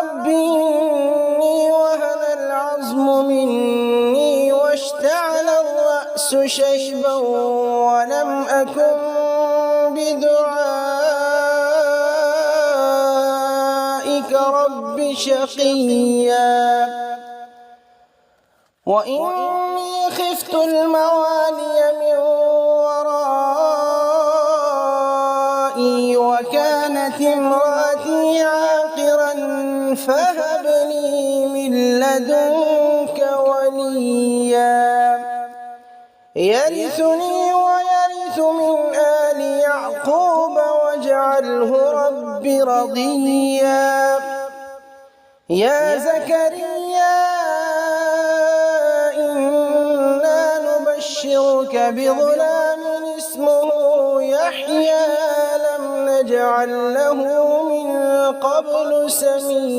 رب إني وهن العظم مني واشتعل الرأس شيبا ولم أكن بدعائك رب شقيا وإني خفت الموالي من ورائي وكانت امرأتي عاقرا فهب لي من لدنك وليا يرثني ويرث من آل يعقوب واجعله رب رضيا يا زكريا إنا نبشرك بغلام اسمه يحيى لم نجعل له من قبل سميا.